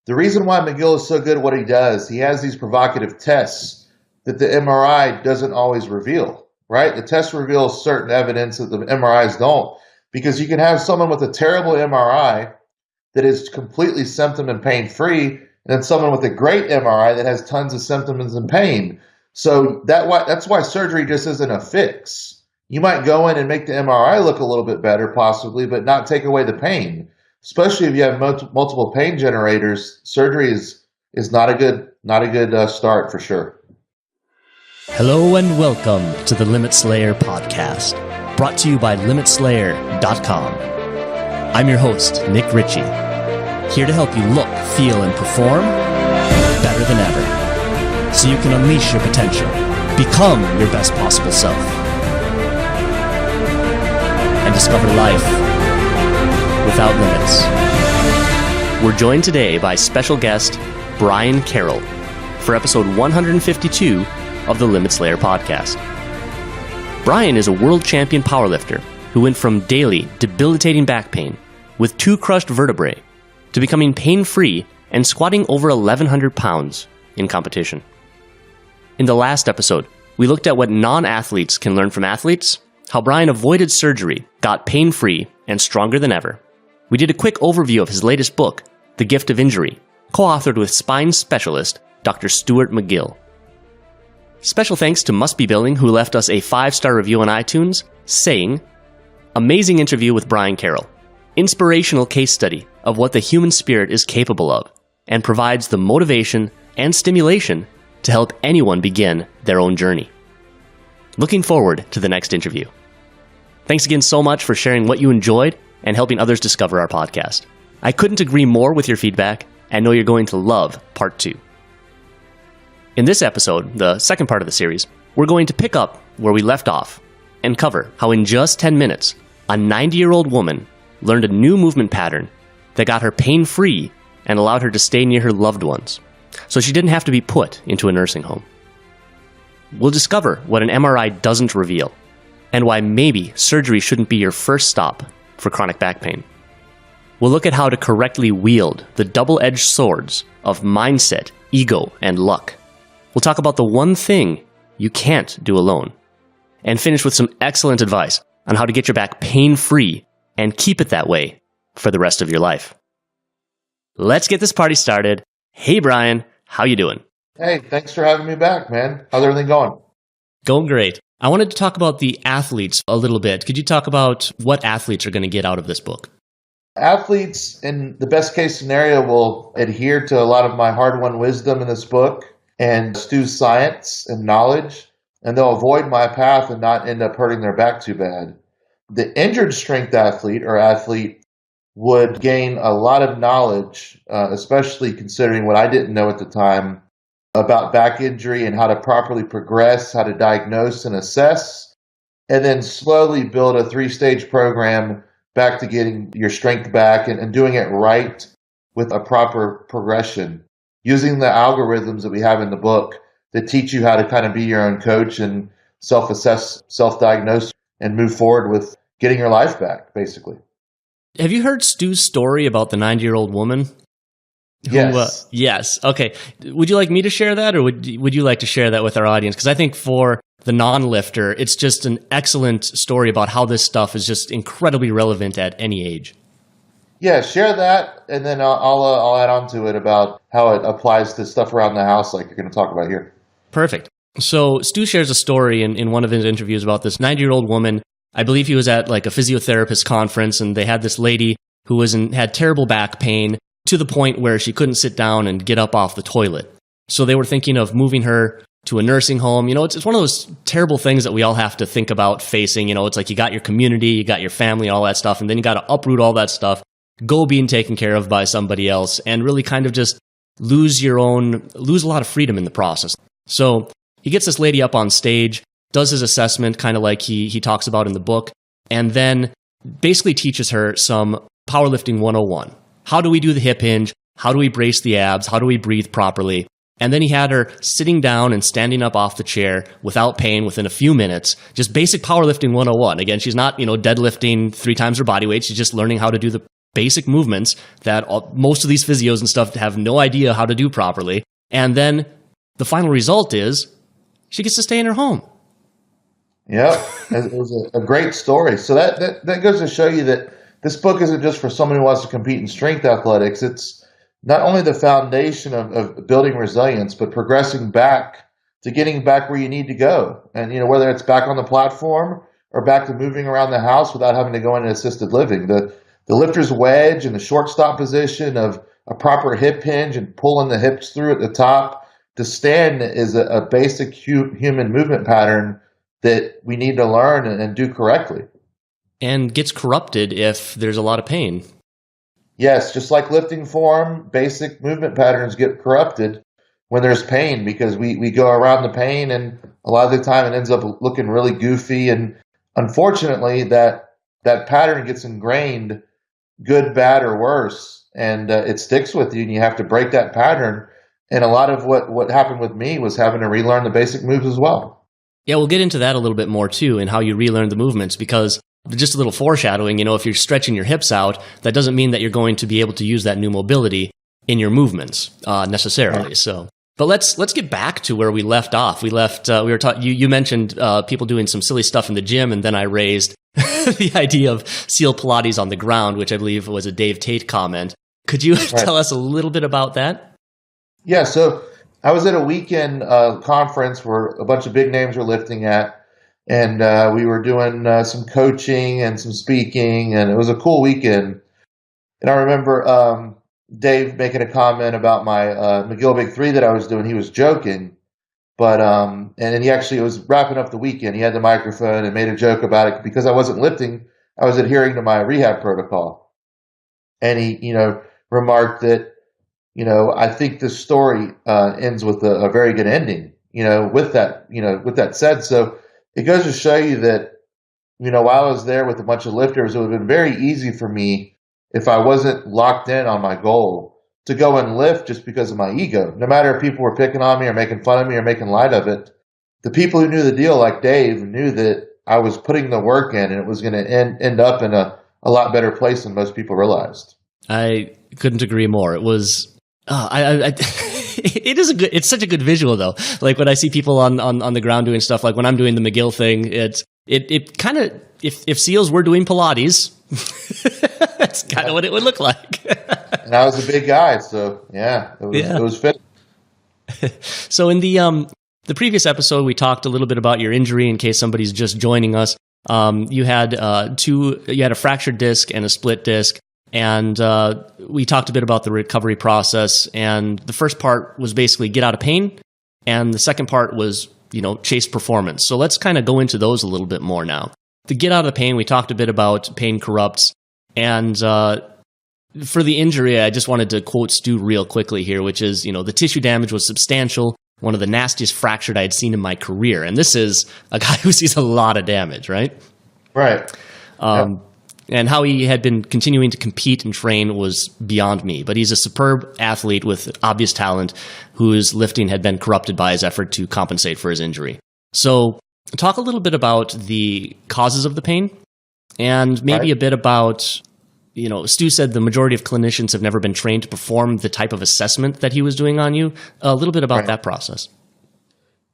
The reason why McGill is so good at what he does, he has these provocative tests that the MRI doesn't always reveal, right? The test reveals certain evidence that the MRIs don't, because you can have someone with a terrible MRI that is completely symptom and pain-free, and then someone with a great MRI that has tons of symptoms and pain. So that's why surgery just isn't a fix. You might go in and make the MRI look a little bit better possibly, but not take away the pain. Especially if you have multiple pain generators, surgery is not a good start for sure. Hello and welcome to the Limit Slayer podcast, brought to you by LimitSlayer.com. I'm your host, Nick Ritchie, here to help you look, feel, and perform better than ever, so you can unleash your potential, become your best possible self, and discover life without limits. We're joined today by special guest Brian Carroll for episode 152 of the Limit Slayer podcast. Brian is a world champion powerlifter who went from daily debilitating back pain with 2 crushed vertebrae to becoming pain-free and squatting over 1,100 pounds in competition. In the last episode, we looked at what non-athletes can learn from athletes, how Brian avoided surgery, got pain-free, and stronger than ever. We did a quick overview of his latest book, The Gift of Injury, co-authored with spine specialist Dr. Stuart McGill. Special thanks to Must Be Building, who left us a 5-star review on iTunes, saying, "Amazing interview with Brian Carroll. Inspirational case study of what the human spirit is capable of, and provides the motivation and stimulation to help anyone begin their own journey. Looking forward to the next interview." Thanks again so much for sharing what you enjoyed and helping others discover our podcast. I couldn't agree more with your feedback and know you're going to love part 2. In this episode, the second part of the series, we're going to pick up where we left off and cover how in just 10 minutes, a 90-year-old woman learned a new movement pattern that got her pain-free and allowed her to stay near her loved ones, so she didn't have to be put into a nursing home. We'll discover what an MRI doesn't reveal and why maybe surgery shouldn't be your first stop for chronic back pain. We'll look at how to correctly wield the double-edged swords of mindset, ego, and luck. We'll talk about the one thing you can't do alone, and finish with some excellent advice on how to get your back pain-free and keep it that way for the rest of your life. Let's get this party started. Hey, Brian, how you doing? Hey, thanks for having me back, man. How's everything going? Going great. I wanted to talk about the athletes a little bit. Could you talk about what athletes are going to get out of this book? Athletes, in the best case scenario, will adhere to a lot of my hard-won wisdom in this book and Stu's science and knowledge, and they'll avoid my path and not end up hurting their back too bad. The injured strength athlete or athlete would gain a lot of knowledge, especially considering what I didn't know at the time about back injury and how to properly progress, how to diagnose and assess, and then slowly build a 3-stage program back to getting your strength back and doing it right with a proper progression, using the algorithms that we have in the book that teach you how to kind of be your own coach and self-assess, self-diagnose, and move forward with getting your life back, basically. Have you heard Stu's story about the 90-year-old woman? Yes. Yes. Okay. Would you like me to share that, or would you like to share that with our audience? Because I think for the non-lifter, it's just an excellent story about how this stuff is just incredibly relevant at any age. Yeah, share that, and then I'll add on to it about how it applies to stuff around the house like you're going to talk about here. Perfect. So Stu shares a story in one of his interviews about this 90-year-old woman. I believe he was at like a physiotherapist conference, and they had this lady who had terrible back pain to the point where she couldn't sit down and get up off the toilet. So they were thinking of moving her to a nursing home. You know, it's one of those terrible things that we all have to think about facing. You know, it's like you got your community, you got your family, all that stuff, and then you got to uproot all that stuff, go being taken care of by somebody else, and really kind of just lose a lot of freedom in the process. So he gets this lady up on stage, does his assessment, kind of like he talks about in the book, and then basically teaches her some powerlifting 101. How do we do the hip hinge? How do we brace the abs? How do we breathe properly? And then he had her sitting down and standing up off the chair without pain within a few minutes. Just basic powerlifting 101. Again, she's not, deadlifting 3 times her body weight. She's just learning how to do the basic movements that most of these physios and stuff have no idea how to do properly. And then the final result is she gets to stay in her home. Yep, it was a great story. So that goes to show you that this book isn't just for someone who wants to compete in strength athletics. It's not only the foundation of building resilience, but progressing back to getting back where you need to go. And, whether it's back on the platform or back to moving around the house without having to go into assisted living. The lifter's wedge and the shortstop position of a proper hip hinge and pulling the hips through at the top to stand is a basic human movement pattern that we need to learn and do correctly. And gets corrupted if there's a lot of pain. Yes, just like lifting form, basic movement patterns get corrupted when there's pain because we go around the pain and a lot of the time it ends up looking really goofy. And unfortunately, that pattern gets ingrained, good, bad, or worse, and it sticks with you and you have to break that pattern. And a lot of what happened with me was having to relearn the basic moves as well. Yeah, we'll get into that a little bit more too and how you relearn the movements because just a little foreshadowing, if you're stretching your hips out, that doesn't mean that you're going to be able to use that new mobility in your movements necessarily. Right. So, but let's get back to where we left off. We were talking. You mentioned people doing some silly stuff in the gym, and then I raised the idea of SEAL Pilates on the ground, which I believe was a Dave Tate comment. Could you tell us a little bit about that? Yeah. So I was at a weekend conference where a bunch of big names were lifting at. And we were doing some coaching and some speaking, and it was a cool weekend. And I remember Dave making a comment about my McGill Big 3 that I was doing. He was joking, but and then he actually was wrapping up the weekend. He had the microphone and made a joke about it because I wasn't lifting. I was adhering to my rehab protocol. And he, remarked that, I think this story ends with a very good ending. With that said, so. It goes to show you that, while I was there with a bunch of lifters, it would have been very easy for me if I wasn't locked in on my goal to go and lift just because of my ego. No matter if people were picking on me or making fun of me or making light of it, the people who knew the deal, like Dave, knew that I was putting the work in and it was going to end up in a lot better place than most people realized. I couldn't agree more. It was, it's such a good visual though. Like when I see people on the ground doing stuff, like when I'm doing the McGill thing, it kind of, if SEALs were doing Pilates, that's kind of what it would look like. And I was a big guy, so it was fitting. So in the previous episode, we talked a little bit about your injury in case somebody's just joining us. You had a fractured disc and a split disc. And we talked a bit about the recovery process. And the first part was basically get out of pain. And the second part was, chase performance. So let's kind of go into those a little bit more now. To get out of the pain, we talked a bit about pain corrupts. And for the injury, I just wanted to quote Stu real quickly here, which is, the tissue damage was substantial, one of the nastiest fractured I had seen in my career. And this is a guy who sees a lot of damage, right? Right. And how he had been continuing to compete and train was beyond me. But he's a superb athlete with obvious talent whose lifting had been corrupted by his effort to compensate for his injury. So talk a little bit about the causes of the pain and maybe a bit about, Stu said the majority of clinicians have never been trained to perform the type of assessment that he was doing on you. A little bit about that process.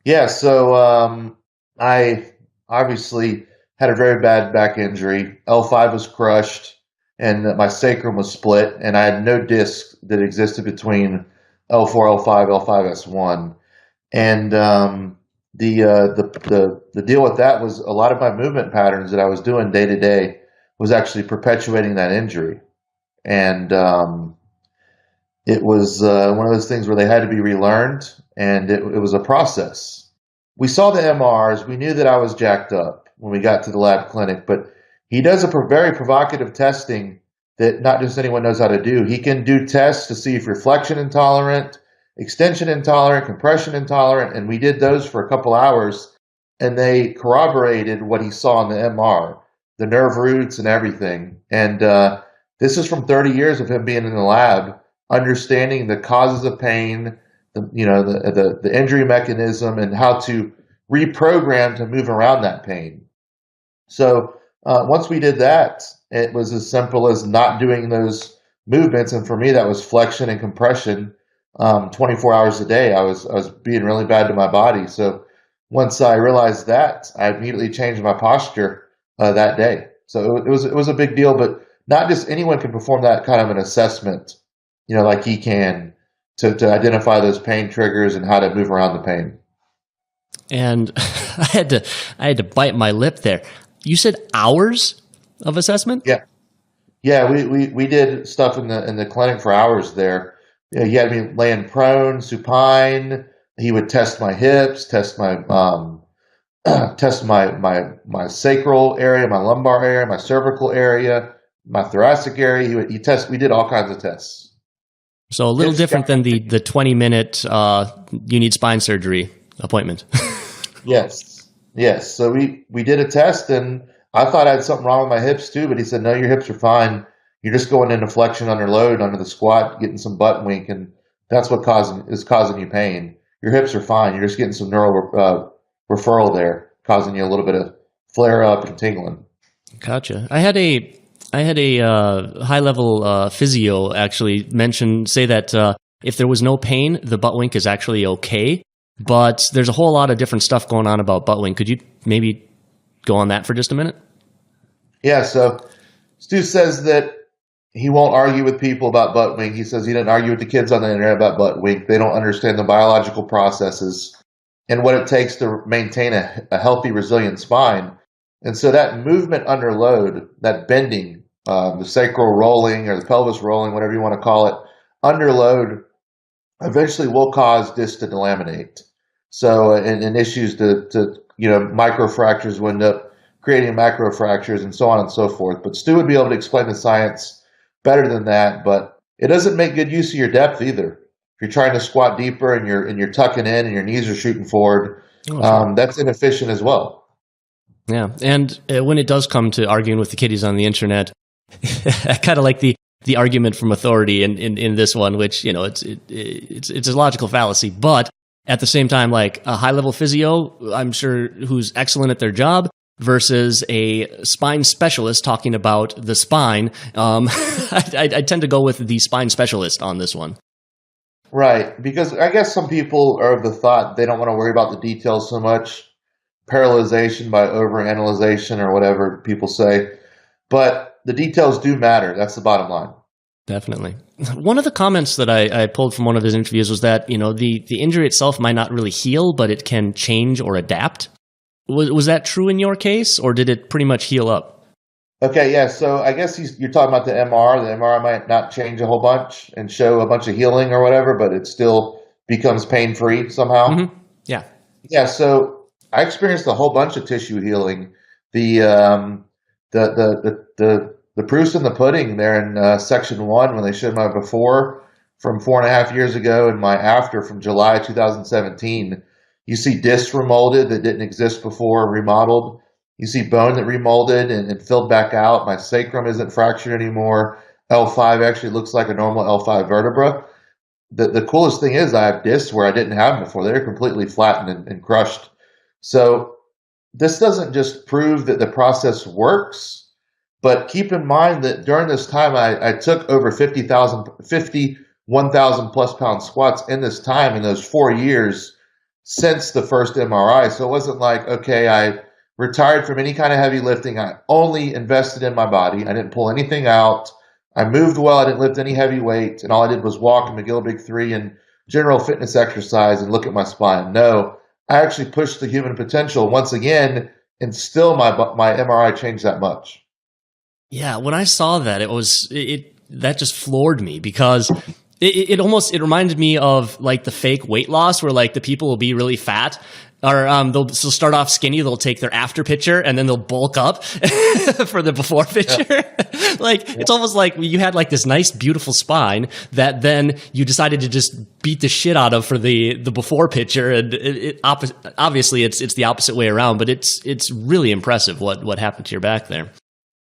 Yeah, so I obviously had a very bad back injury. L5 was crushed and my sacrum was split and I had no disc that existed between L4, L5, L5S1. And the deal with that was a lot of my movement patterns that I was doing day to day was actually perpetuating that injury. And it was one of those things where they had to be relearned and it was a process. We saw the MRs. We knew that I was jacked up when we got to the lab clinic, but he does a very provocative testing that not just anyone knows how to do. He can do tests to see if you're flexion intolerant, extension intolerant, compression intolerant, and we did those for a couple hours, and they corroborated what he saw in the MR, the nerve roots and everything. And this is from 30 years of him being in the lab, understanding the causes of pain, the injury mechanism, and how to reprogram to move around that pain. So Once we did that, it was as simple as not doing those movements. And for me, that was flexion and compression 24 hours a day. I was being really bad to my body. So once I realized that, I immediately changed my posture that day. So it was a big deal, but not just anyone can perform that kind of an assessment, like he can to identify those pain triggers and how to move around the pain. And I had to bite my lip there. You said hours of assessment? Yeah. Yeah, we did stuff in the clinic for hours there. He had me laying prone, supine. He would test my hips, test my test my sacral area, my lumbar area, my cervical area, my thoracic area. He test. We did all kinds of tests. So a little different than the 20-minute you need spine surgery appointment. Yes. So we did a test, and I thought I had something wrong with my hips too, but he said, no, your hips are fine. You're just going into flexion under load under the squat, getting some butt wink, and that's what is causing you pain. Your hips are fine. You're just getting some neural referral there, causing you a little bit of flare up and tingling. Gotcha. I had a high level physio actually say that if there was no pain, the butt wink is actually okay. But there's a whole lot of different stuff going on about butt wink. Could you maybe go on that for just a minute? Yeah. So Stu says that he won't argue with people about butt wink. He says he didn't argue with the kids on the internet about butt wink. They don't understand the biological processes and what it takes to maintain a healthy, resilient spine. And so that movement under load, that bending, the sacral rolling or the pelvis rolling, whatever you want to call it, under load eventually will cause discs to delaminate. So, and issues to microfractures will end up creating macrofractures and so on and so forth. But Stu would be able to explain the science better than that, but it doesn't make good use of your depth either. If you're trying to squat deeper and you're tucking in and your knees are shooting forward, that's inefficient as well. Yeah, and when it does come to arguing with the kiddies on the internet, I kind of like the argument from authority in this one, which it's a logical fallacy, but at the same time, like a high level physio, I'm sure who's excellent at their job, versus a spine specialist talking about the spine. I tend to go with the spine specialist on this one. Right, because I guess some people are of the thought they don't want to worry about the details so much, parallelization by overanalyzation or whatever people say, but the details do matter. That's the bottom line. Definitely. One of the comments that I pulled from one of his interviews was that, the injury itself might not really heal, but it can change or adapt. Was that true in your case, or did it pretty much heal up? Okay, yeah. So I guess you're talking about the MR. The MR might not change a whole bunch and show a bunch of healing or whatever, but it still becomes pain-free somehow. Mm-hmm. Yeah. Yeah. So I experienced a whole bunch of tissue healing. The proof's in the pudding there in section 1 when they showed my before from 4.5 years ago and my after from July 2017. You see discs remolded that didn't exist before, remodeled. You see bone that remolded and filled back out. My sacrum isn't fractured anymore. L5 actually looks like a normal L5 vertebra. The coolest thing is I have discs where I didn't have them before. They're completely flattened and crushed. So this doesn't just prove that the process works, but keep in mind that during this time I took over 51,000 plus pound squats in this time, in those 4 years since the first MRI. So it wasn't like, okay, I retired from any kind of heavy lifting. I only invested in my body. I didn't pull anything out. I moved well. I didn't lift any heavy weight. And all I did was walk in McGill Big 3 and general fitness exercise and look at my spine. No, I actually pushed the human potential once again, and still my MRI changed that much. Yeah, when I saw that, that just floored me, because it reminded me of like the fake weight loss where like the people will be really fat, or they'll start off skinny, they'll take their after picture and then they'll bulk up for the before picture. Yeah. It's almost like you had like this nice, beautiful spine that then you decided to just beat the shit out of for the before picture. And obviously it's the opposite way around, but it's really impressive what happened to your back there.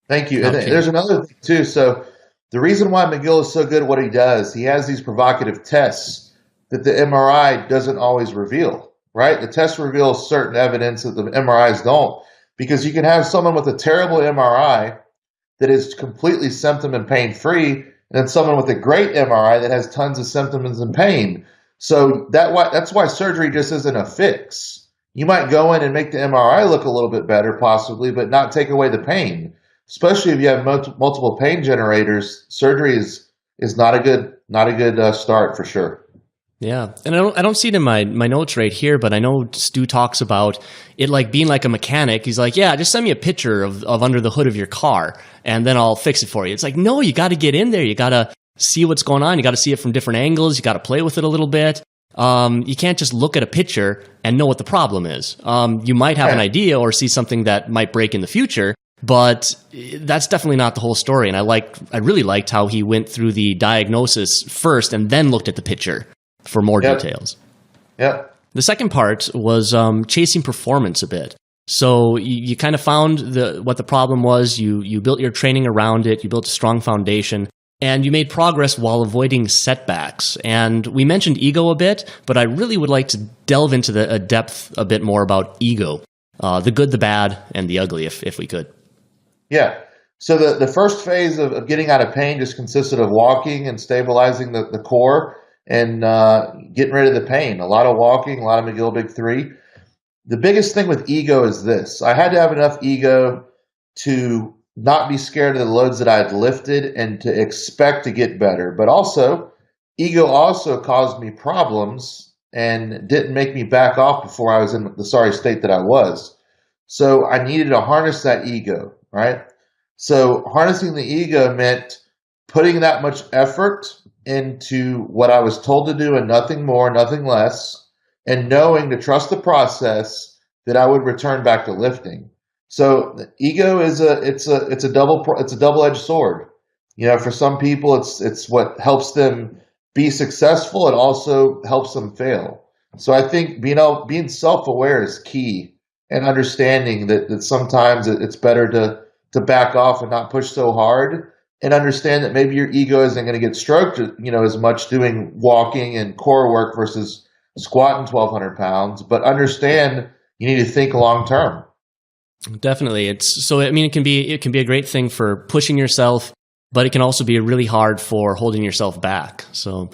Thank you. And there's another thing too. So the reason why McGill is so good at what he does, he has these provocative tests that the MRI doesn't always reveal, right? The test reveals certain evidence that the MRIs don't. because you can have someone with a terrible MRI that is completely symptom and pain free, and then someone with a great MRI that has tons of symptoms and pain. So that's why surgery just isn't a fix. You might go in and make the MRI look a little bit better, possibly, but not take away the pain. Especially if you have multiple pain generators, surgery is not a good start for sure. Yeah, and I don't see it in my notes right here, but I know Stu talks about it like being like a mechanic. He's like, yeah, just send me a picture of under the hood of your car, and then I'll fix it for you. It's like, no, you got to get in there. You got to see what's going on. You got to see it from different angles. You got to play with it a little bit. You can't just look at a picture and know what the problem is. You might have an idea or see something that might break in the future, but that's definitely not the whole story. And I really liked how he went through the diagnosis first and then looked at the picture for more details. Yep. The second part was chasing performance a bit. So you kind of found what the problem was. You built your training around it. You built a strong foundation. And you made progress while avoiding setbacks. And we mentioned ego a bit, but I really would like to delve into the depth a bit more about ego, the good, the bad, and the ugly, if we could. Yeah. So the first phase of getting out of pain just consisted of walking and stabilizing the core and getting rid of the pain. A lot of walking, a lot of McGill Big 3. The biggest thing with ego is this. I had to have enough ego to not be scared of the loads that I had lifted and to expect to get better. But also, ego also caused me problems and didn't make me back off before I was in the sorry state that I was. So I needed to harness that ego, right? So harnessing the ego meant putting that much effort into what I was told to do and nothing more, nothing less, and knowing to trust the process that I would return back to lifting. So ego is a double-edged sword. You know, for some people, it's what helps them be successful. It also helps them fail. So I think being self-aware is key, and understanding that sometimes it's better to back off and not push so hard, and understand that maybe your ego isn't going to get stroked, as much doing walking and core work versus squatting 1,200 pounds. But understand you need to think long term. Definitely. It can be a great thing for pushing yourself, but it can also be really hard for holding yourself back. So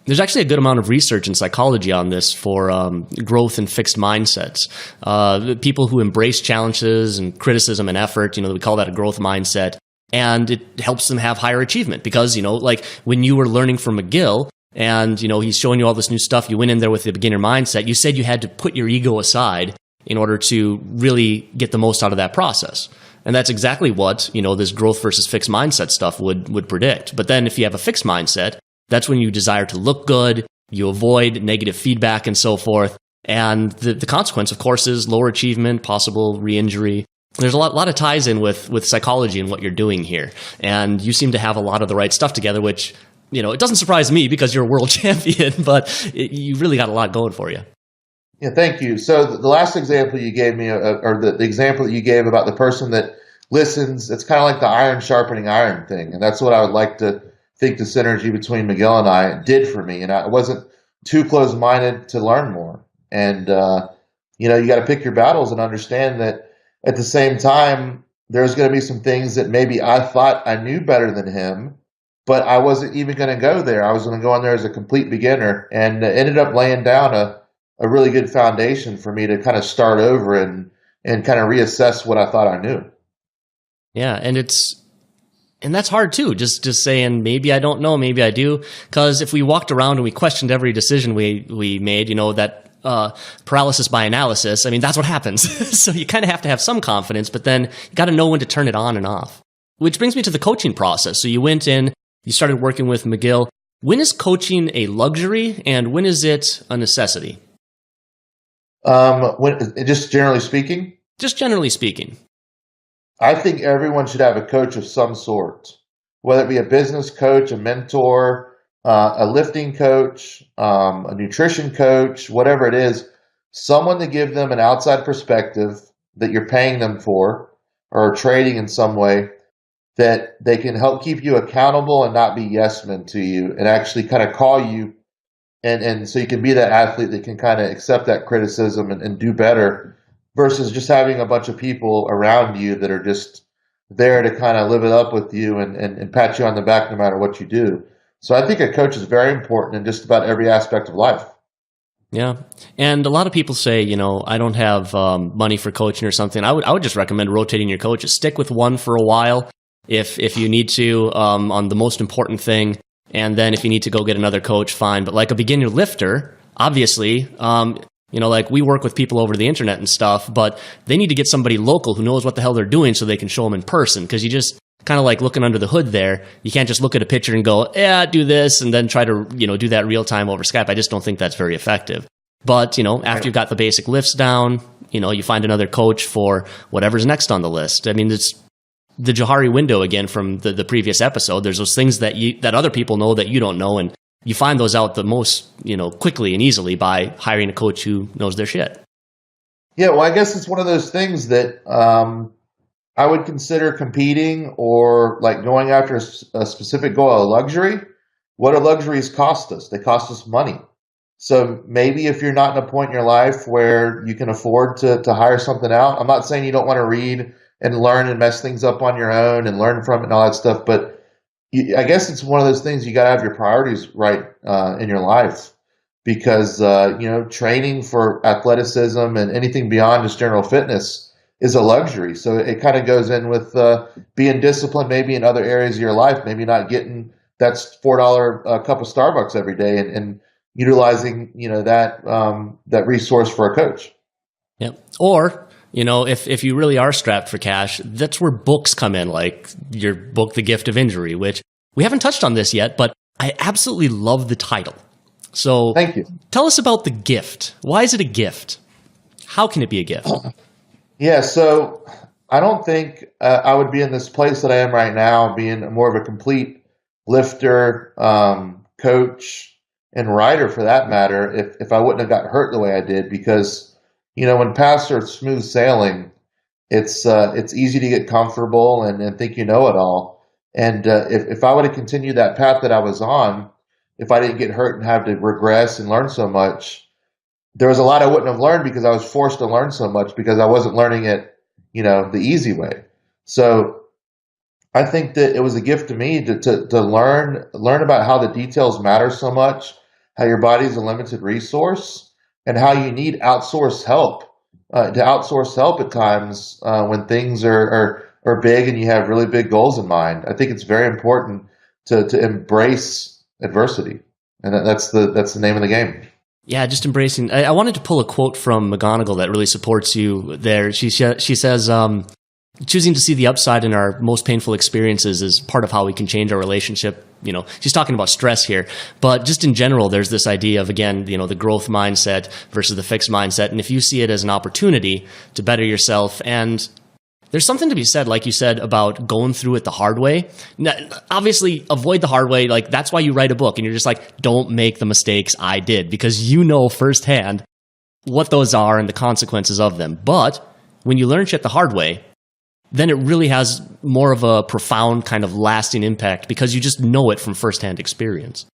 there's actually a good amount of research in psychology on this for growth and fixed mindsets. People who embrace challenges and criticism and effort, we call that a growth mindset. And it helps them have higher achievement because, like when you were learning from McGill and, he's showing you all this new stuff, you went in there with the beginner mindset. You said you had to put your ego aside in order to really get the most out of that process. And that's exactly what, this growth versus fixed mindset stuff would predict. But then if you have a fixed mindset, that's when you desire to look good, you avoid negative feedback and so forth. And the consequence, of course, is lower achievement, possible re-injury. There's a lot of ties in with psychology and what you're doing here. And you seem to have a lot of the right stuff together, which, it doesn't surprise me because you're a world champion, but you really got a lot going for you. Yeah, thank you. So the last example you gave me, or the example that you gave about the person that listens, it's kind of like the iron sharpening iron thing. And that's what I would like to think the synergy between McGill and I did for me. And I wasn't too close-minded to learn more. And, you got to pick your battles and understand that at the same time, there's going to be some things that maybe I thought I knew better than him, but I wasn't even going to go there. I was going to go in there as a complete beginner and ended up laying down a really good foundation for me to kind of start over and kind of reassess what I thought I knew. Yeah. And that's hard too. Just saying, maybe I don't know, maybe I do. Because if we walked around and we questioned every decision we made, that paralysis by analysis, that's what happens. So you kind of have to have some confidence, but then you got to know when to turn it on and off. Which brings me to the coaching process. So you went in, you started working with McGill. When is coaching a luxury and when is it a necessity? Just generally speaking? Just generally speaking. I think everyone should have a coach of some sort, whether it be a business coach, a mentor, a lifting coach, a nutrition coach, whatever it is, someone to give them an outside perspective that you're paying them for or trading in some way that they can help keep you accountable and not be yes men to you and actually kind of call you. And so you can be that athlete that can kind of accept that criticism and do better versus just having a bunch of people around you that are just there to kind of live it up with you and pat you on the back no matter what you do. So I think a coach is very important in just about every aspect of life. Yeah. And a lot of people say, I don't have money for coaching or something. I would just recommend rotating your coaches. Stick with one for a while if you need to on the most important thing. And then if you need to go get another coach, fine. But like a beginner lifter, obviously, like we work with people over the internet and stuff, but they need to get somebody local who knows what the hell they're doing so they can show them in person. Because you just kind of like looking under the hood there. You can't just look at a picture and go, yeah, do this, and then try to, do that real time over Skype. I just don't think that's very effective. But, after you've got the basic lifts down, you find another coach for whatever's next on the list. I mean, it's the Johari window again from the previous episode. There's those things that other people know that you don't know, and you find those out the most, quickly and easily by hiring a coach who knows their shit. Yeah, well, I guess it's one of those things that I would consider competing or like going after a specific goal, a luxury. What do luxuries cost us? They cost us money. So maybe if you're not in a point in your life where you can afford to hire something out, I'm not saying you don't want to read and learn and mess things up on your own and learn from it and all that stuff, but I guess it's one of those things you got to have your priorities right in your life because, training for athleticism and anything beyond just general fitness is a luxury. So it kind of goes in with being disciplined maybe in other areas of your life, maybe not getting that $4 cup of Starbucks every day and utilizing, that resource for a coach. Yep. Or, if you really are strapped for cash, that's where books come in, like your book, The Gift of Injury, which we haven't touched on this yet, but I absolutely love the title. So thank you. Tell us about the gift. Why is it a gift? How can it be a gift? Yeah, so I don't think I would be in this place that I am right now, being more of a complete lifter, coach, and writer for that matter, if I wouldn't have got hurt the way I did. Because, when paths are smooth sailing, it's easy to get comfortable and think you know it all. And if I would have continued that path that I was on, if I didn't get hurt and have to regress and learn so much, there was a lot I wouldn't have learned because I was forced to learn so much because I wasn't learning it, the easy way. So I think that it was a gift to me to learn about how the details matter so much, how your body's a limited resource, and how you need outsource help. To outsource help at times when things are big and you have really big goals in mind. I think it's very important to embrace adversity, and that's the name of the game. Yeah, just embracing. I wanted to pull a quote from McGonigal that really supports you there. She says, choosing to see the upside in our most painful experiences is part of how we can change our relationship. She's talking about stress here, but just in general, there's this idea of, again, the growth mindset versus the fixed mindset. And if you see it as an opportunity to better yourself, and there's something to be said, like you said, about going through it the hard way. Now, obviously, avoid the hard way. Like, that's why you write a book, and you're just like, don't make the mistakes I did, because you know firsthand what those are and the consequences of them. But when you learn shit the hard way, then it really has more of a profound kind of lasting impact because you just know it from firsthand experience.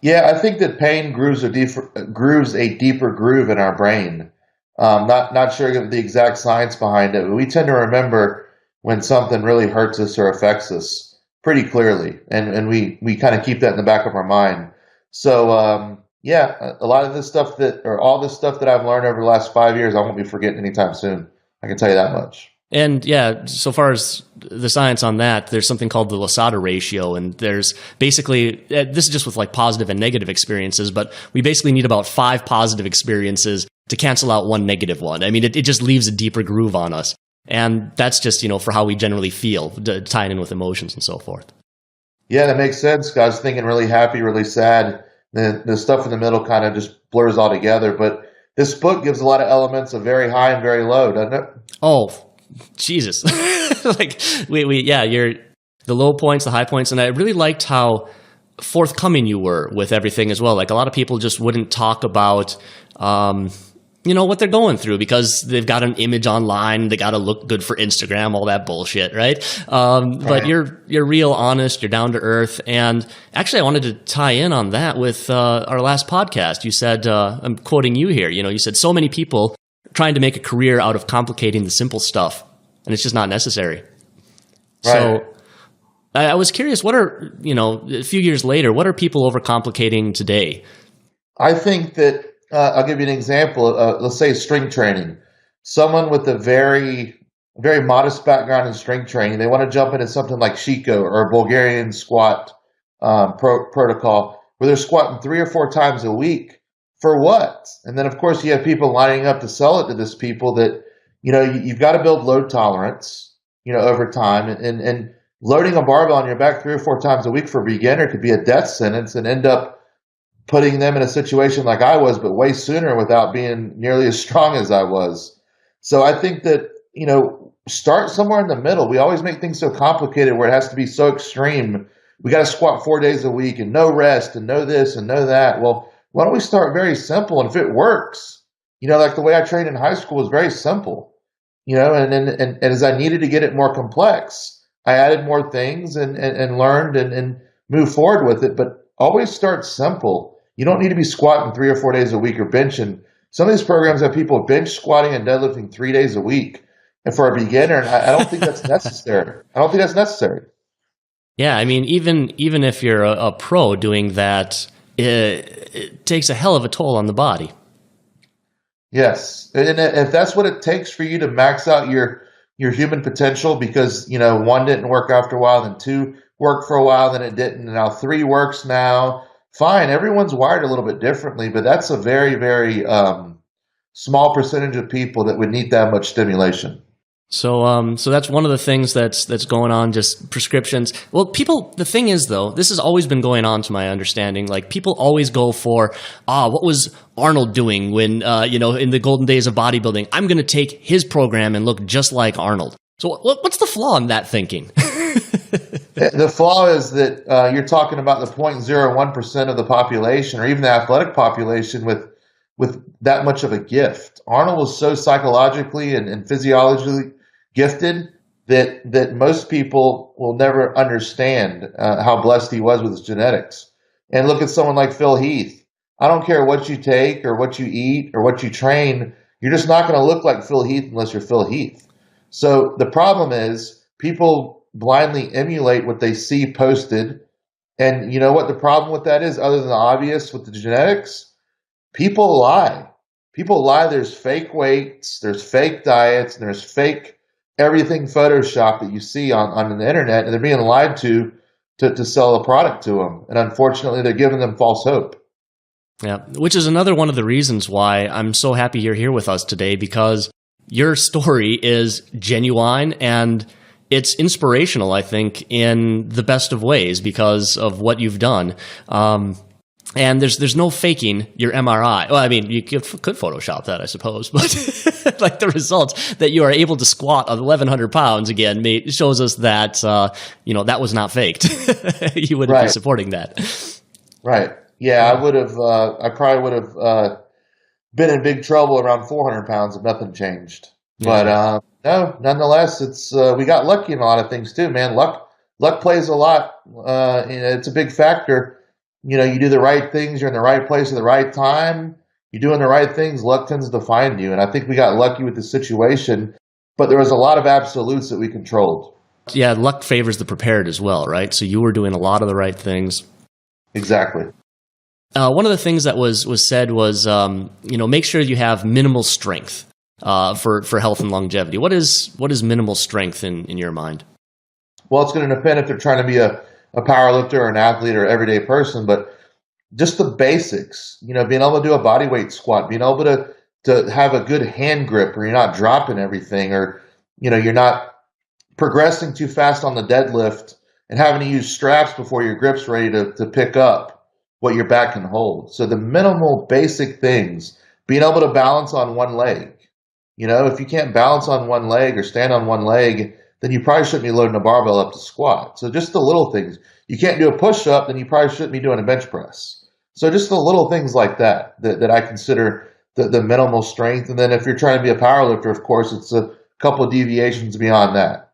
Yeah, I think that pain grooves a deeper groove in our brain. Not sure of the exact science behind it, but we tend to remember when something really hurts us or affects us pretty clearly, and we kind of keep that in the back of our mind. So a lot of this stuff all this stuff that I've learned over the last 5 years, I won't be forgetting anytime soon. I can tell you that much. And yeah, so far as the science on that, there's something called the Losada ratio. And there's basically, this is just with like positive and negative experiences, but we basically need about 5 positive experiences to cancel out 1 negative one. I mean, it just leaves a deeper groove on us. And that's just, for how we generally feel, tying in with emotions and so forth. Yeah, that makes sense. I was thinking really happy, really sad. The stuff in the middle kind of just blurs all together. But this book gives a lot of elements of very high and very low, doesn't it? Oh, Jesus. Like, you're the low points, the high points. And I really liked how forthcoming you were with everything as well. Like, a lot of people just wouldn't talk about, what they're going through because they've got an image online. They got to look good for Instagram, all that bullshit, right? But you're real honest. You're down to earth. And actually, I wanted to tie in on that with our last podcast. You said, I'm quoting you here, you said so many people trying to make a career out of complicating the simple stuff, and it's just not necessary. Right. So I was curious, what are, a few years later, what are people overcomplicating today? I think that, I'll give you an example. Let's say strength training. Someone with a very, very modest background in strength training, they want to jump into something like Shiko or a Bulgarian squat protocol, where they're squatting 3 or 4 times a week. For what? And then, of course, you have people lining up to sell it to this people that, you've got to build load tolerance, over time. And loading a barbell on your back 3 or 4 times a week for a beginner could be a death sentence and end up putting them in a situation like I was, but way sooner without being nearly as strong as I was. So I think that, start somewhere in the middle. We always make things so complicated where it has to be so extreme. We got to squat 4 days a week and no rest and no this and no that. Well, why don't we start very simple? And if it works, like the way I trained in high school was very simple, and as I needed to get it more complex, I added more things and learned and moved forward with it. But always start simple. You don't need to be squatting 3 or 4 days a week or benching. Some of these programs have people bench squatting and deadlifting 3 days a week. And for a beginner, I don't think that's necessary. Yeah, I mean, even if you're a pro doing that, it takes a hell of a toll on the body. Yes. And if that's what it takes for you to max out your human potential, because, 1 didn't work after a while, then 2 worked for a while, then it didn't, and now 3 works now. Fine, everyone's wired a little bit differently, but that's a very, very small percentage of people that would need that much stimulation. So that's one of the things that's going on, just prescriptions. Well, the thing is, though, this has always been going on to my understanding. Like, people always go for, what was Arnold doing when, in the golden days of bodybuilding? I'm going to take his program and look just like Arnold. So what's the flaw in that thinking? The flaw is that you're talking about the 0.01% of the population, or even the athletic population, with that much of a gift. Arnold was so psychologically and physiologically gifted that most people will never understand how blessed he was with his genetics. And look at someone like Phil Heath. I don't care what you take or what you eat or what you train, you're just not going to look like Phil Heath unless you're Phil Heath. So the problem is people blindly emulate what they see posted. And you know what the problem with that is, other than the obvious with the genetics? People lie. People lie. There's fake weights, there's fake diets, and there's fake everything Photoshop that you see on the internet, and they're being lied to sell a product to them. And unfortunately, they're giving them false hope. Yeah, which is another one of the reasons why I'm so happy you're here with us today, because your story is genuine and it's inspirational, I think, in the best of ways because of what you've done. And there's no faking your MRI. Well, I mean, you could Photoshop that, I suppose, but like the results that you are able to squat 1,100 pounds again shows us that that was not faked. You wouldn't be supporting that, right? Yeah, I probably would have been in big trouble around 400 pounds if nothing changed. But no, nonetheless, it's we got lucky in a lot of things too, man. Luck plays a lot. It's a big factor. You do the right things, you're in the right place at the right time, you're doing the right things, luck tends to find you. And I think we got lucky with the situation, but there was a lot of absolutes that we controlled. Yeah, luck favors the prepared as well, right? So you were doing a lot of the right things. Exactly. One of the things that was said was, make sure you have minimal strength for health and longevity. What is minimal strength in your mind? Well, it's going to depend if they're trying to be a power lifter or an athlete or everyday person, but just the basics, being able to do a body weight squat, being able to have a good hand grip where you're not dropping everything, or, you're not progressing too fast on the deadlift and having to use straps before your grip's ready to pick up what your back can hold. So the minimal basic things, being able to balance on one leg. If you can't balance on one leg or stand on one leg, then you probably shouldn't be loading a barbell up to squat. So just the little things. You can't do a push-up, then you probably shouldn't be doing a bench press. So just the little things like that I consider the minimal strength. And then if you're trying to be a power lifter, of course, it's a couple of deviations beyond that.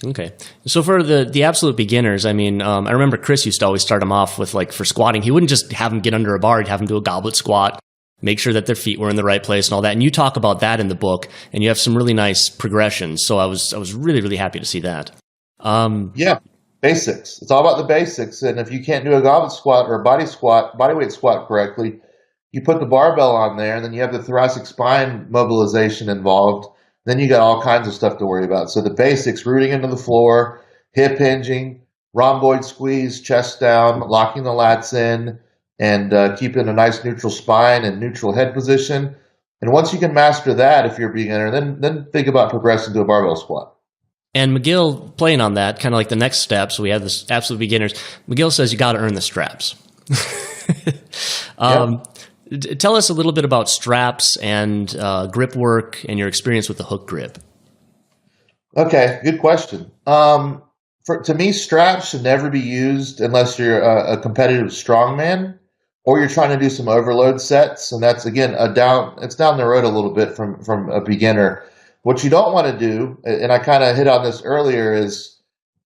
Okay. So for the absolute beginners, I mean, I remember Chris used to always start them off with, like, for squatting, he wouldn't just have them get under a bar, he'd have them do a goblet squat. make sure that their feet were in the right place and all that. And you talk about that in the book, and you have some really nice progressions. So I was really, really happy to see that. Yeah, basics. It's all about the basics. And if you can't do a goblet squat or a bodyweight squat correctly, you put the barbell on there, and then you have the thoracic spine mobilization involved. Then you got all kinds of stuff to worry about. So the basics: rooting into the floor, hip hinging, rhomboid squeeze, chest down, locking the lats in, and keeping a nice neutral spine and neutral head position. And once you can master that, if you're a beginner, then think about progressing to a barbell squat. And McGill, playing on that, kind of like the next step, so we have this absolute beginners. McGill says you got to earn the straps. Tell us a little bit about straps and grip work and your experience with the hook grip. Okay, good question. To me, straps should never be used unless you're a competitive strongman or you're trying to do some overload sets. And that's, again, it's down the road a little bit from a beginner. What you don't want to do, and I kind of hit on this earlier, is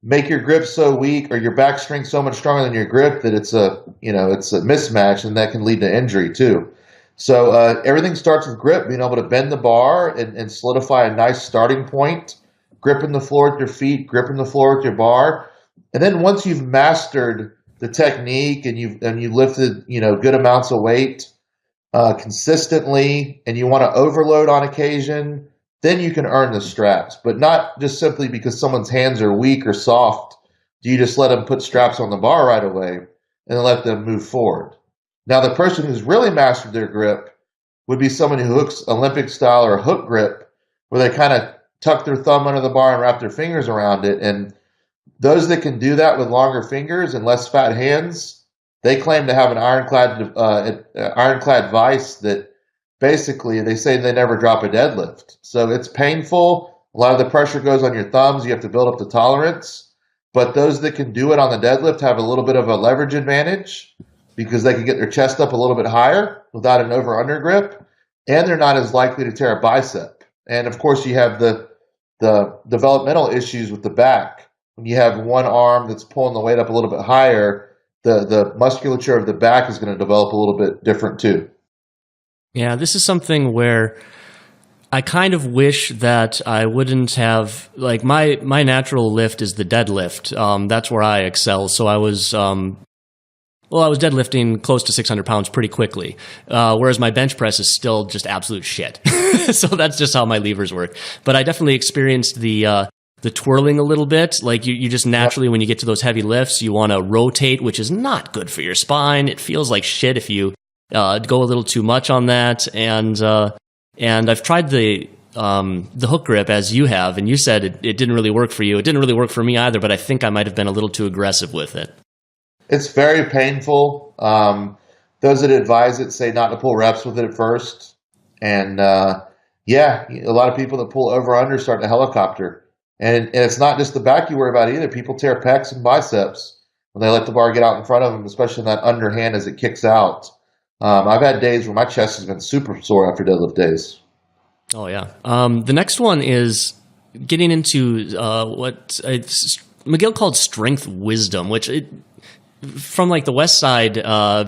make your grip so weak or your back strength so much stronger than your grip that it's a mismatch, and that can lead to injury too. So everything starts with grip, being able to bend the bar and solidify a nice starting point, gripping the floor with your feet, gripping the floor with your bar. And then once you've mastered the technique and you've lifted, good amounts of weight consistently, and you want to overload on occasion, then you can earn the straps, but not just simply because someone's hands are weak or soft. Do you just let them put straps on the bar right away and then let them move forward? Now, the person who's really mastered their grip would be someone who hooks Olympic style or hook grip, where they kind of tuck their thumb under the bar and wrap their fingers around it. And those that can do that with longer fingers and less fat hands, they claim to have an ironclad vice that basically they say they never drop a deadlift. So it's painful. A lot of the pressure goes on your thumbs. You have to build up the tolerance. But those that can do it on the deadlift have a little bit of a leverage advantage because they can get their chest up a little bit higher without an over-under grip, and they're not as likely to tear a bicep. And of course, you have the developmental issues with the back. When you have one arm that's pulling the weight up a little bit higher, the musculature of the back is going to develop a little bit different too. Yeah, this is something where I kind of wish that I wouldn't have, like, my natural lift is the deadlift. That's where I excel. So I was deadlifting close to 600 pounds pretty quickly, whereas my bench press is still just absolute shit. So that's just how my levers work. But I definitely experienced the twirling a little bit. Like you just naturally, when you get to those heavy lifts, you want to rotate, which is not good for your spine. It feels like shit if you go a little too much on that. And I've tried the hook grip as you have, and you said it didn't really work for you. It didn't really work for me either, but I think I might have been a little too aggressive with it. It's very painful. Those that advise it say not to pull reps with it at first. And a lot of people that pull over-under start to helicopter. And it's not just the back you worry about either. People tear pecs and biceps when they let the bar get out in front of them, especially in that underhand as it kicks out. I've had days where my chest has been super sore after deadlift days. Oh, yeah. The next one is getting into what McGill called strength wisdom, which from like the West Side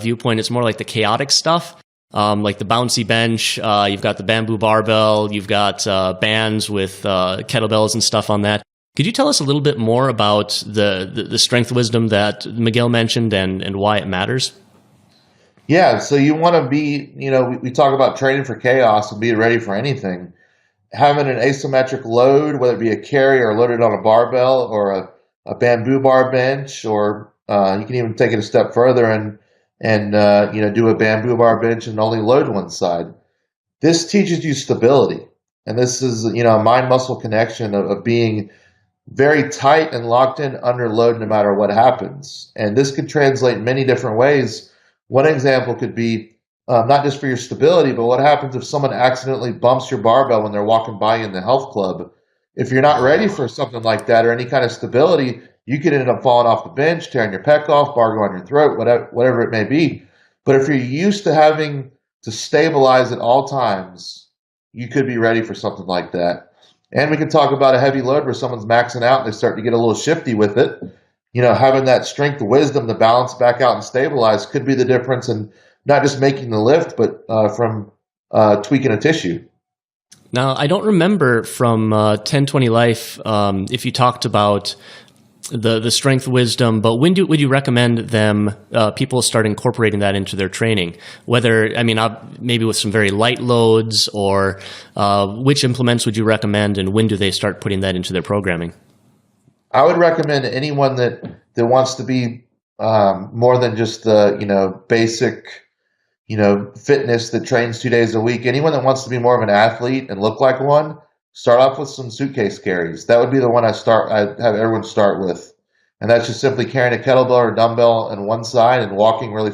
viewpoint, it's more like the chaotic stuff, like the bouncy bench. You've got the bamboo barbell. You've got bands with kettlebells and stuff on that. Could you tell us a little bit more about the strength wisdom that McGill mentioned and why it matters? Yeah, so you want to be, we talk about training for chaos and being ready for anything. Having an asymmetric load, whether it be a carry or loaded on a barbell or a bamboo bar bench, or you can even take it a step further and do a bamboo bar bench and only load one side. This teaches you stability. And this is, a mind-muscle connection of being very tight and locked in under load no matter what happens. And this could translate many different ways. One example could be not just for your stability, but what happens if someone accidentally bumps your barbell when they're walking by you in the health club. If you're not ready for something like that or any kind of stability, you could end up falling off the bench, tearing your pec off, bar go on your throat, whatever it may be. But if you're used to having to stabilize at all times, you could be ready for something like that. And we can talk about a heavy load where someone's maxing out and they start to get a little shifty with it. Having that strength, wisdom to balance back out and stabilize could be the difference in not just making the lift, but from tweaking a tissue. Now, I don't remember from 1020 Life if you talked about the strength wisdom, but when would you recommend them people start incorporating that into their training? Whether, I mean, maybe with some very light loads, or which implements would you recommend, and when do they start putting that into their programming? I would recommend anyone that wants to be more than just the basic fitness that trains 2 days a week. Anyone that wants to be more of an athlete and look like one, start off with some suitcase carries. That would be the one I'd have everyone start with. And that's just simply carrying a kettlebell or a dumbbell on one side and walking really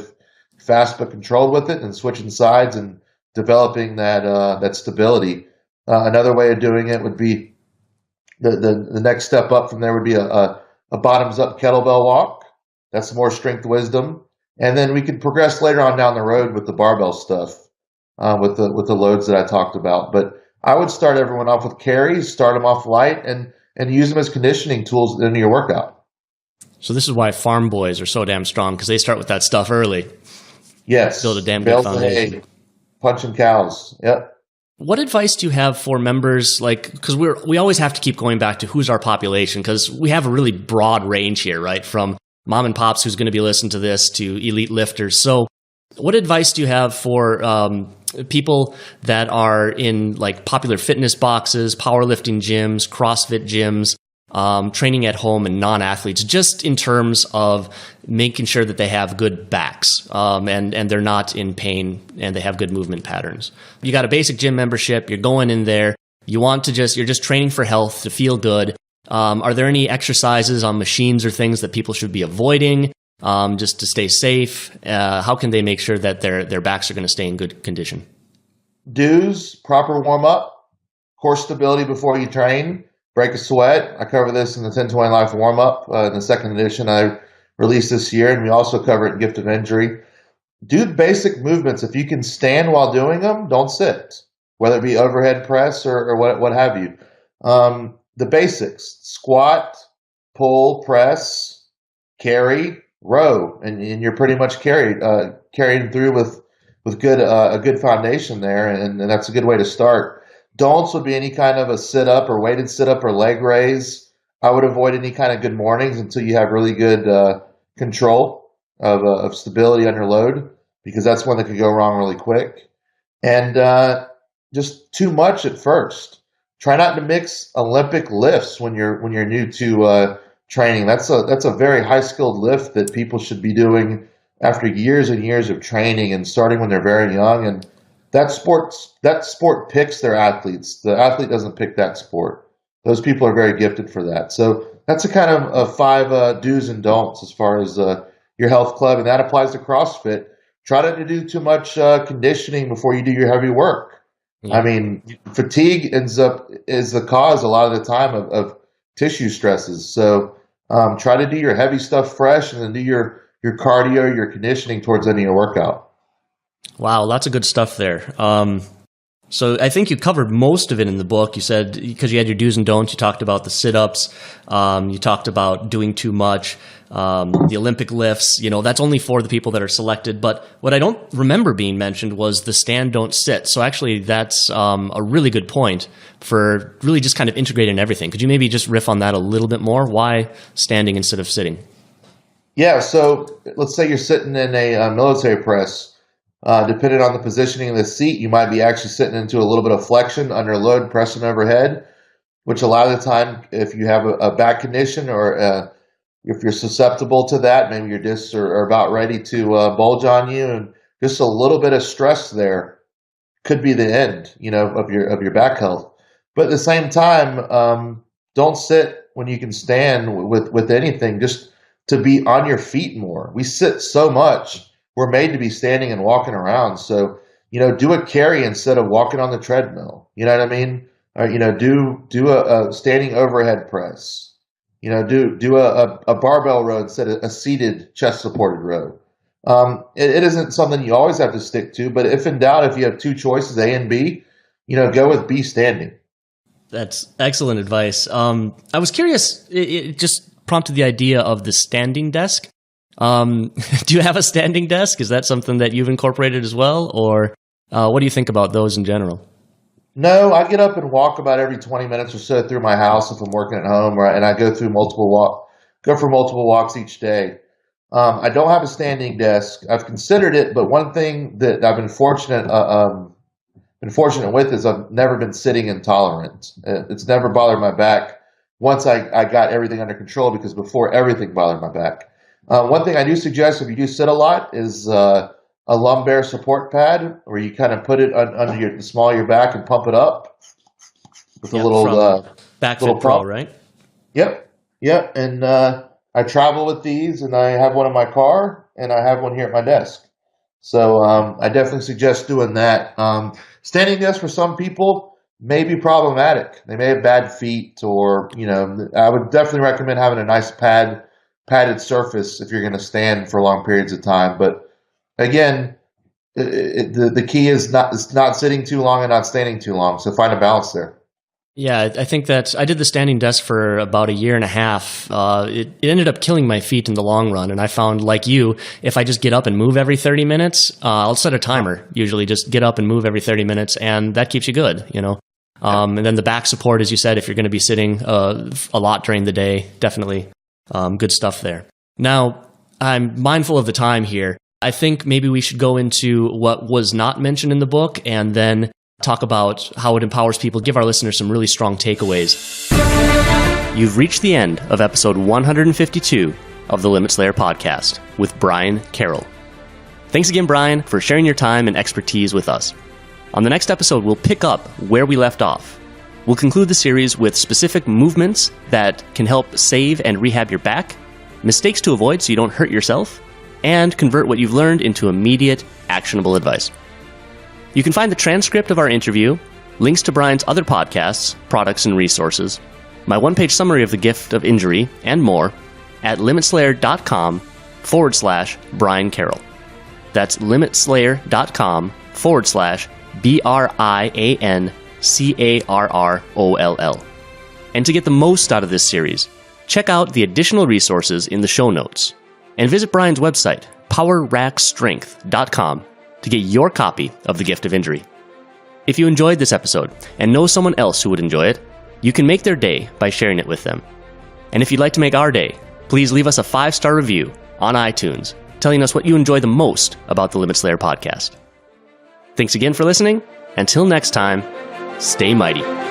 fast but controlled with it, and switching sides and developing that stability. Another way of doing it would be the next step up from there would be a bottoms up kettlebell walk. That's more strength wisdom. And then we could progress later on down the road with the barbell stuff, with the loads that I talked about. But I would start everyone off with carries, start them off light, and use them as conditioning tools into your workout. So this is why farm boys are so damn strong, because they start with that stuff early. Yes. Build a damn good foundation. Punching cows. Yep. What advice do you have for members, because we always have to keep going back to who's our population, because we have a really broad range here, right? From mom and pops who's going to be listening to this to elite lifters. So what advice do you have for people that are in popular fitness boxes, powerlifting gyms, CrossFit gyms, training at home, and non-athletes, just in terms of making sure that they have good backs and they're not in pain and they have good movement patterns? You got a basic gym membership, you're going in there, you're just training for health, to feel good. Are there any exercises on machines or things that people should be avoiding just to stay safe? How can they make sure that their backs are going to stay in good condition? Do's, proper warm-up, core stability before you train, break a sweat. I cover this in the 1020 Life warm-up in the second edition I released this year, and we also cover it in Gift of Injury. Do the basic movements. If you can stand while doing them, don't sit, whether it be overhead press or what have you. The basics: squat, pull, press, carry, row, and you're pretty much carrying through with a good foundation there, and that's a good way to start. Don'ts would be any kind of a sit-up or weighted sit-up or leg raise. I would avoid any kind of good mornings until you have really good control of stability under load, because that's one that could go wrong really quick. And just too much at first. Try not to mix Olympic lifts when you're new to training. That's a very high skilled lift that people should be doing after years and years of training and starting when they're very young. And that sport picks their athletes. The athlete doesn't pick that sport. Those people are very gifted for that. So that's a kind of 5 do's and don'ts as far as your health club, and that applies to CrossFit. Try not to do too much conditioning before you do your heavy work. Yeah. I mean, fatigue is the cause a lot of the time of tissue stresses. So try to do your heavy stuff fresh, and then do your cardio, your conditioning towards the end of your workout. Wow, lots of good stuff there. So I think you covered most of it in the book. You said, because you had your do's and don'ts, you talked about the sit-ups, you talked about doing too much, the Olympic lifts, that's only for the people that are selected. But what I don't remember being mentioned was the stand, don't sit. So actually that's a really good point for really just kind of integrating everything. Could you maybe just riff on that a little bit more? Why standing instead of sitting? Yeah, so let's say you're sitting in a military press. Depending on the positioning of the seat, you might be actually sitting into a little bit of flexion under load, pressing overhead, which a lot of the time, if you have a back condition or if you're susceptible to that, maybe your discs are about ready to bulge on you, and just a little bit of stress there could be the end, of your back health. But at the same time, don't sit when you can stand with anything, just to be on your feet more. We sit so much. We're made to be standing and walking around. So, do a carry instead of walking on the treadmill. You know what I mean? Or, do a standing overhead press. Do a barbell row instead of a seated chest supported row. It isn't something you always have to stick to, but if in doubt, if you have two choices, A and B, go with B standing. That's excellent advice. I was curious, it just prompted the idea of the standing desk. Do you have a standing desk? Is that something that you've incorporated as well? Or what do you think about those in general? No, I get up and walk about every 20 minutes or so through my house if I'm working at home, and I go for multiple walks each day. I don't have a standing desk. I've considered it, but one thing that I've been fortunate with is I've never been sitting intolerant. It's never bothered my back once I got everything under control, because before everything bothered my back. One thing I do suggest if you do sit a lot is a lumbar support pad, where you kind of put it under the small of your back and pump it up with a little BackFit Pro, right? Yep. And I travel with these, and I have one in my car, and I have one here at my desk. So I definitely suggest doing that. Standing desk for some people may be problematic. They may have bad feet, or I would definitely recommend having a nice padded surface if you're going to stand for long periods of time. But again, the key is not sitting too long and not standing too long. So find a balance there. Yeah, I think that I did the standing desk for about a year and a half. It ended up killing my feet in the long run. And I found, like you, if I just get up and move every 30 minutes, I'll set a timer, usually just get up and move every 30 minutes. And that keeps you good, And then the back support, as you said, if you're going to be sitting a lot during the day, definitely good stuff there. Now, I'm mindful of the time here. I think maybe we should go into what was not mentioned in the book, and then talk about how it empowers people, give our listeners some really strong takeaways. You've reached the end of episode 152 of the Limit Slayer podcast with Brian Carroll. Thanks again, Brian, for sharing your time and expertise with us. On the next episode, we'll pick up where we left off. We'll conclude the series with specific movements that can help save and rehab your back, mistakes to avoid so you don't hurt yourself, and convert what you've learned into immediate, actionable advice. You can find the transcript of our interview, links to Brian's other podcasts, products, and resources, my one-page summary of the gift of injury, and more at limitslayer.com/Brian Carroll. That's limitslayer.com/BRIANCARROLL. And to get the most out of this series, check out the additional resources in the show notes, and visit Brian's website, powerrackstrength.com, to get your copy of The Gift of Injury. If you enjoyed this episode and know someone else who would enjoy it, you can make their day by sharing it with them. And if you'd like to make our day, please leave us a 5-star review on iTunes, telling us what you enjoy the most about the Limit Slayer podcast. Thanks again for listening. Until next time, stay mighty.